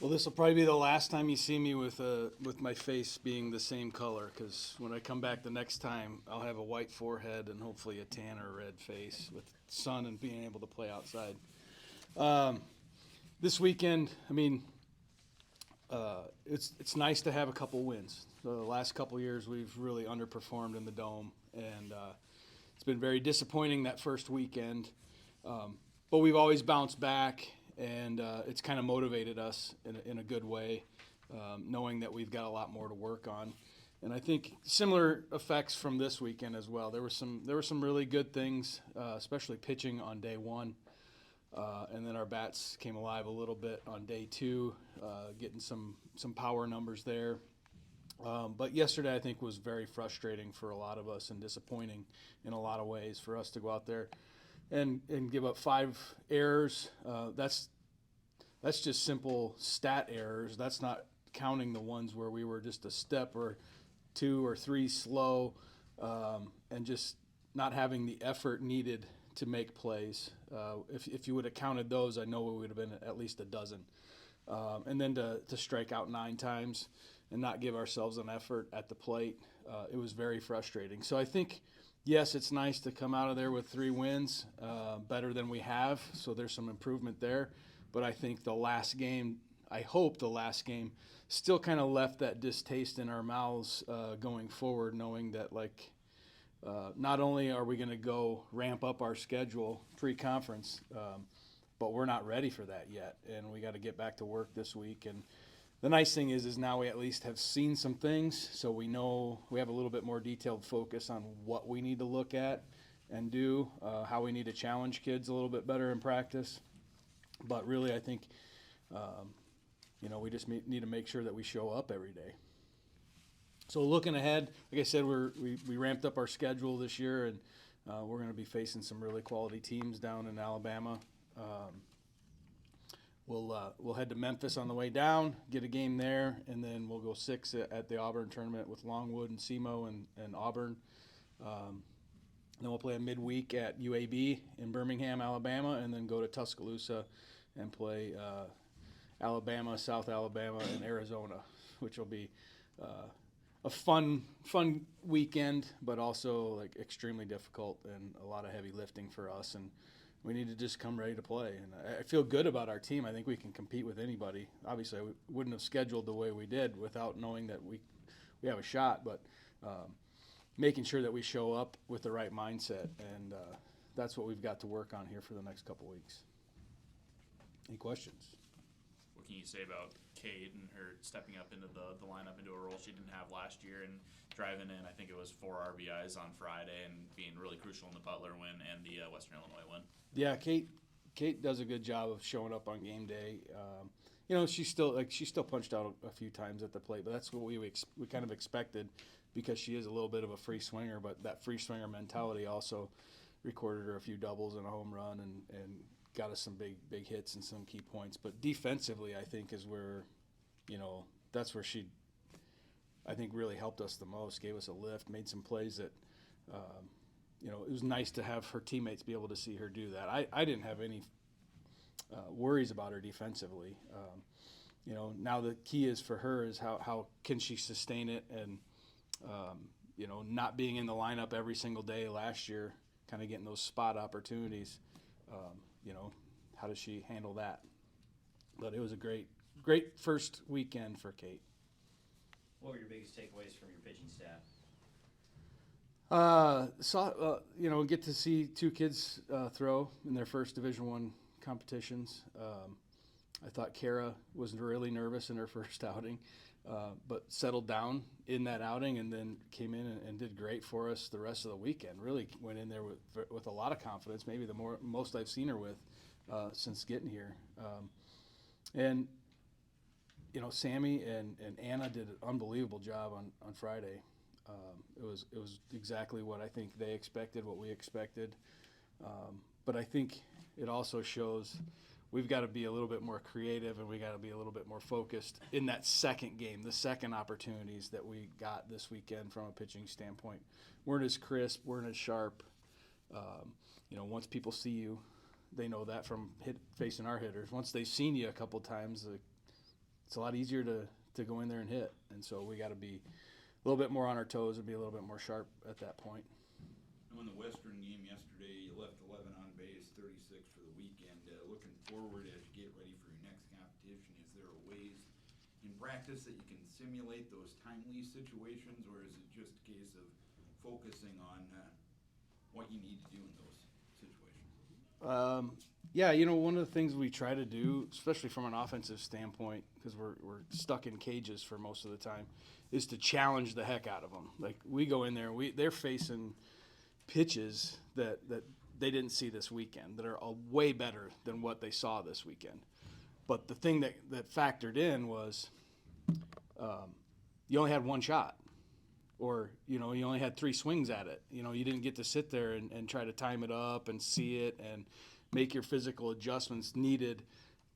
Well, this will probably be the last time you see me with my face being the same color. Because when I come back the next time, I'll have a white forehead and hopefully a tan or red face with sun and being able to play outside. Um, this weekend, I mean, it's nice to have a couple wins. The last couple years, we've really underperformed in the dome, and it's been very disappointing that first weekend. But we've always bounced back, and it's kind of motivated us in a good way, knowing that we've got a lot more to work on. And I think similar effects from this weekend as well. There were some really good things, especially pitching on day one, and then our bats came alive a little bit on day two, getting some power numbers there. But yesterday, I think, was very frustrating for a lot of us and disappointing in a lot of ways for us to go out there and give up 5 errors. That's just simple stat errors. That's not counting the ones where we were just a step or two or three slow, and just not having the effort needed to make plays. If you would have counted those, I know we would have been at least a dozen. And then to strike out 9 times and not give ourselves an effort at the plate, it was very frustrating. So I think, yes, it's nice to come out of there with 3 wins, better than we have. So there's some improvement there. But I think I hope the last game still kind of left that distaste in our mouths going forward, knowing that, like, not only are we going to go ramp up our schedule pre-conference, but we're not ready for that yet, and we got to get back to work this week. And the nice thing is now we at least have seen some things, so we know we have a little bit more detailed focus on what we need to look at and do, how we need to challenge kids a little bit better in practice. But really, I think, we just need to make sure that we show up every day. So looking ahead, like I said, we ramped up our schedule this year, and we're going to be facing some really quality teams down in Alabama. We'll head to Memphis on the way down, get a game there, and then we'll go 6 at the Auburn tournament with Longwood and SEMO and Auburn. Then we'll play a midweek at UAB in Birmingham, Alabama, and then go to Tuscaloosa and play Alabama, South Alabama, and Arizona, which will be a fun weekend, but also like extremely difficult and a lot of heavy lifting for us. And we need to just come ready to play. And I feel good about our team. I think we can compete with anybody. Obviously, I wouldn't have scheduled the way we did without knowing that we have a shot. But making sure that we show up with the right mindset, and that's what we've got to work on here for the next couple weeks. Any questions? What can you say about Kate and her stepping up into the lineup into a role she didn't have last year and driving in, I think it was 4 RBIs on Friday and being really crucial in the Butler win and the Western Illinois win? Yeah, Kate does a good job of showing up on game day. She still punched out a few times at the plate, but that's what we kind of expected because she is a little bit of a free swinger. But that free swinger mentality also recorded her a few doubles and a home run and got us some big hits and some key points. But defensively, I think is where, that's where she, I think, really helped us the most. Gave us a lift, made some plays that. It was nice to have her teammates be able to see her do that. I didn't have any worries about her defensively. Now the key is for her is how can she sustain it, and not being in the lineup every single day last year, kind of getting those spot opportunities. How does she handle that? But it was a great first weekend for Kate. What were your biggest takeaways from your pitching staff? Get to see 2 kids throw in their first Division I competitions. I thought Kara was really nervous in her first outing, but settled down in that outing and then came in and did great for us the rest of the weekend. Really went in there with a lot of confidence, maybe the most I've seen her with since getting here. Sammy and Anna did an unbelievable job on Friday. It was exactly what I think they expected, what we expected. But I think it also shows we've got to be a little bit more creative and we got to be a little bit more focused in that second game, the second opportunities that we got this weekend from a pitching standpoint. Weren't as crisp, weren't as sharp. Once people see you, they know that from facing our hitters. Once they've seen you a couple times, it's a lot easier to go in there and hit. And so we got to be a little bit more on our toes and be a little bit more sharp at that point. And in the Western game yesterday, you left 11 on base, 36 for the weekend. Looking forward as you get ready for your next competition, is there ways in practice that you can simulate those timely situations, or is it just a case of focusing on what you need to do in those situations? Yeah, one of the things we try to do, especially from an offensive standpoint, because we're stuck in cages for most of the time, is to challenge the heck out of them. Like, we go in there, they're facing pitches that they didn't see this weekend that are way better than what they saw this weekend. But the thing that factored in was you only had one shot, or you only had 3 swings at it. You didn't get to sit there and try to time it up and see it and make your physical adjustments needed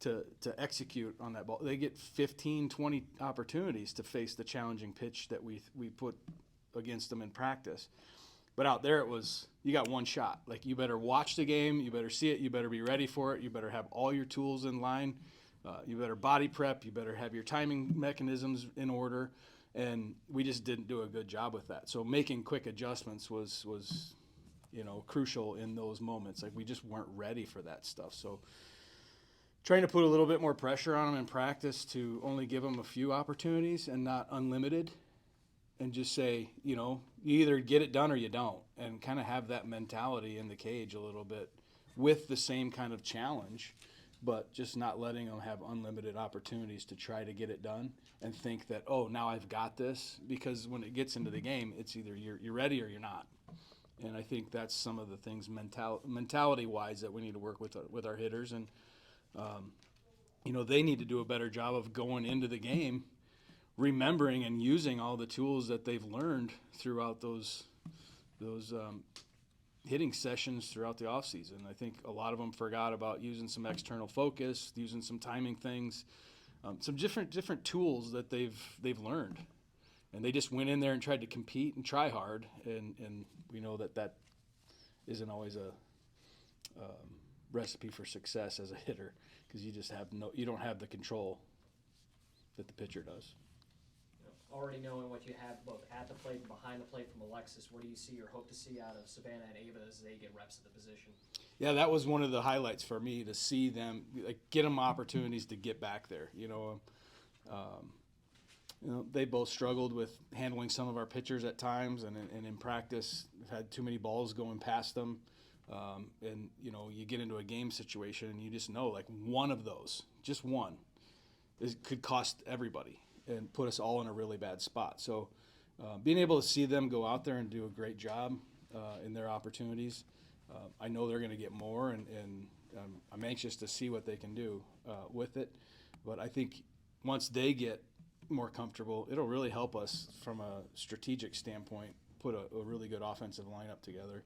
to execute on that ball. They get 15, 20 opportunities to face the challenging pitch that we put against them in practice. But out there, it was, you got one shot. Like, you better watch the game, you better see it, you better be ready for it, you better have all your tools in line, you better body prep, you better have your timing mechanisms in order, and we just didn't do a good job with that. So making quick adjustments was crucial in those moments. Like, we just weren't ready for that stuff. So trying to put a little bit more pressure on them in practice to only give them a few opportunities and not unlimited, and just say, you either get it done or you don't, and kind of have that mentality in the cage a little bit with the same kind of challenge, but just not letting them have unlimited opportunities to try to get it done and think that, oh, now I've got this, because when it gets into the game, it's either you're ready or you're not. And I think that's some of the things mentality-wise that we need to work with our hitters, and they need to do a better job of going into the game remembering and using all the tools that they've learned throughout those hitting sessions throughout the off season. I think a lot of them forgot about using some external focus, using some timing things, some different tools that they've learned, and they just went in there and tried to compete and try hard, and we know that isn't always a recipe for success as a hitter, because you don't have the control that the pitcher does. Already knowing what you have both at the plate and behind the plate from Alexis, what do you see or hope to see out of Savannah and Ava as they get reps at the position? Yeah, that was one of the highlights for me, to see them, get them opportunities to get back there. They both struggled with handling some of our pitchers at times, and in practice had too many balls going past them. And you get into a game situation and you just know, like, one of those, just one, could cost everybody and put us all in a really bad spot. So being able to see them go out there and do a great job in their opportunities, I know they're going to get more, and I'm anxious to see what they can do with it. But I think once they get more comfortable, it'll really help us from a strategic standpoint, put a really good offensive lineup together.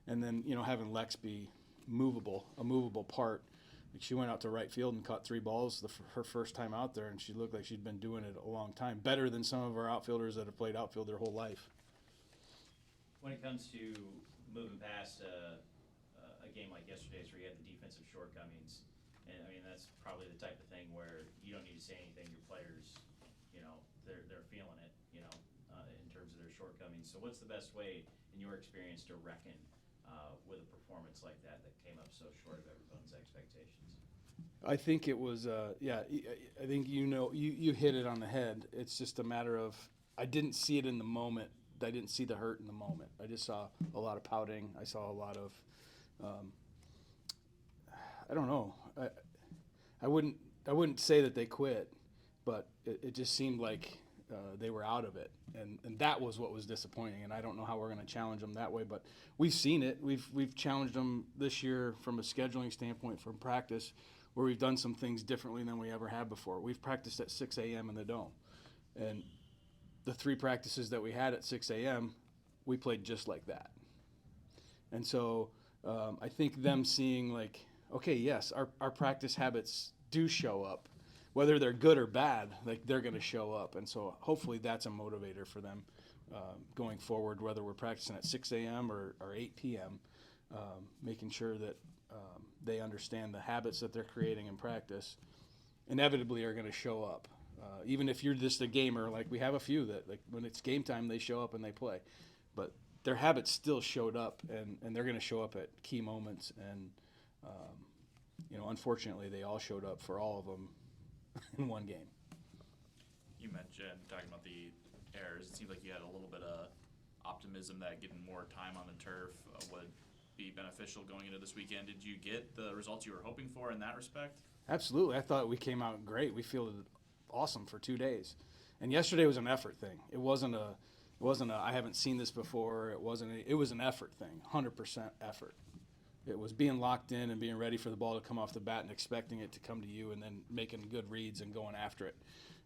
And then, having Lex be a movable part. Like, she went out to right field and caught 3 balls her first time out there, and she looked like she'd been doing it a long time, better than some of our outfielders that have played outfield their whole life. When it comes to moving past a game like yesterday's where you had the defensive shortcomings, and I mean, that's probably the type of thing where you don't need to say anything. Your players, they're feeling it, in terms of their shortcomings. So what's the best way, in your experience, to reckon with a performance like that came up so short of everyone's expectations? I think it was, I think you hit it on the head. It's just a matter of, I didn't see it in the moment. I didn't see the hurt in the moment. I just saw a lot of pouting. I saw a lot of, I don't know. I wouldn't say that they quit, but it just seemed like they were out of it, and that was what was disappointing. And I don't know how we're going to challenge them that way, but we've seen it. We've challenged them this year from a scheduling standpoint, from practice, where we've done some things differently than we ever have before. We've practiced at 6 a.m. in the Dome, and the 3 practices that we had at 6 a.m., we played just like that. And so I think them seeing, like, okay, yes, our practice habits do show up. Whether they're good or bad, like, they're going to show up. And so hopefully that's a motivator for them going forward, whether we're practicing at 6 a.m. or 8 p.m., making sure that they understand the habits that they're creating in practice inevitably are going to show up. Even if you're just a gamer, like we have a few that, like, when it's game time, they show up and they play. But their habits still showed up, and they're going to show up at key moments. And, unfortunately, they all showed up for all of them in one game. You mentioned talking about the errors. It seems like you had a little bit of optimism that getting more time on the turf would be beneficial going into this weekend. Did you get the results you were hoping for in that respect? Absolutely. I thought we came out great. We fielded awesome for 2 days. And yesterday was an effort thing. It wasn't a I haven't seen this before. It was an effort thing, 100% effort. It was being locked in and being ready for the ball to come off the bat and expecting it to come to you, and then making good reads and going after it.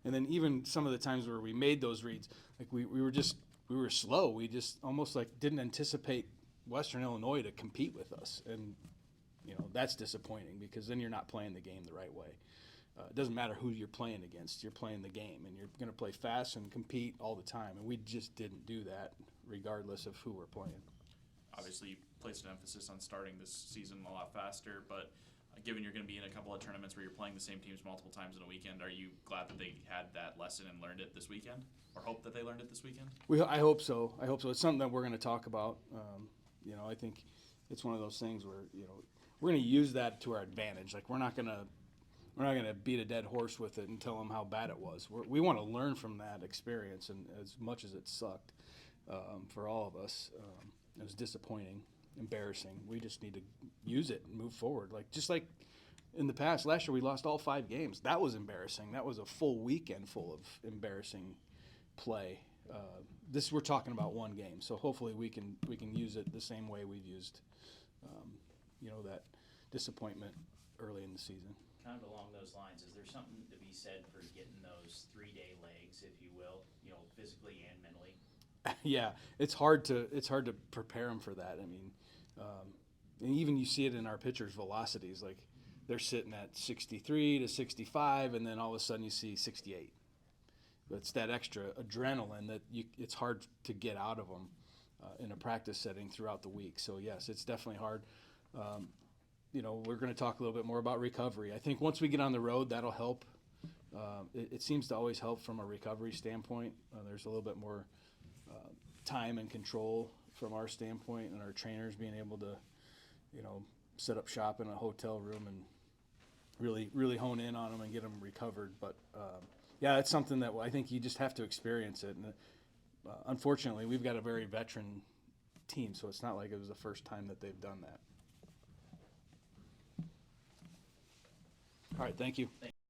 And then even some of the times where we made those reads, like we were slow. We just almost like didn't anticipate Western Illinois to compete with us. And, that's disappointing, because then you're not playing the game the right way. It doesn't matter who you're playing against. You're playing the game, and you're going to play fast and compete all the time. And we just didn't do that regardless of who we're playing. Obviously, you placed an emphasis on starting this season a lot faster, but given you're going to be in a couple of tournaments where you're playing the same teams multiple times in a weekend, are you glad that they had that lesson and learned it this weekend, or hope that they learned it this weekend? I hope so. It's something that we're going to talk about. I think it's one of those things where, we're going to use that to our advantage. Like, we're not going to beat a dead horse with it and tell them how bad it was. We want to learn from that experience, and as much as it sucked for all of us, it was disappointing, embarrassing. We just need to use it and move forward. Just like in the past, last year we lost all 5 games. That was embarrassing. That was a full weekend full of embarrassing play. We're talking about one game, so hopefully we can use it the same way we've used, that disappointment early in the season. Kind of along those lines, is there something to be said for getting those 3-day legs, if you will, physically and mentally? Yeah, it's hard to prepare them for that. I mean, and even you see it in our pitchers' velocities. Like, they're sitting at 63 to 65, and then all of a sudden you see 68. But it's that extra adrenaline that it's hard to get out of them in a practice setting throughout the week. So yes, it's definitely hard. We're going to talk a little bit more about recovery. I think once we get on the road, that'll help. It seems to always help from a recovery standpoint. There's a little bit more time and control from our standpoint, and our trainers being able to, set up shop in a hotel room and really hone in on them and get them recovered. But yeah, it's something that I think you just have to experience it. And unfortunately, we've got a very veteran team, so it's not like it was the first time that they've done that. All right, thank you.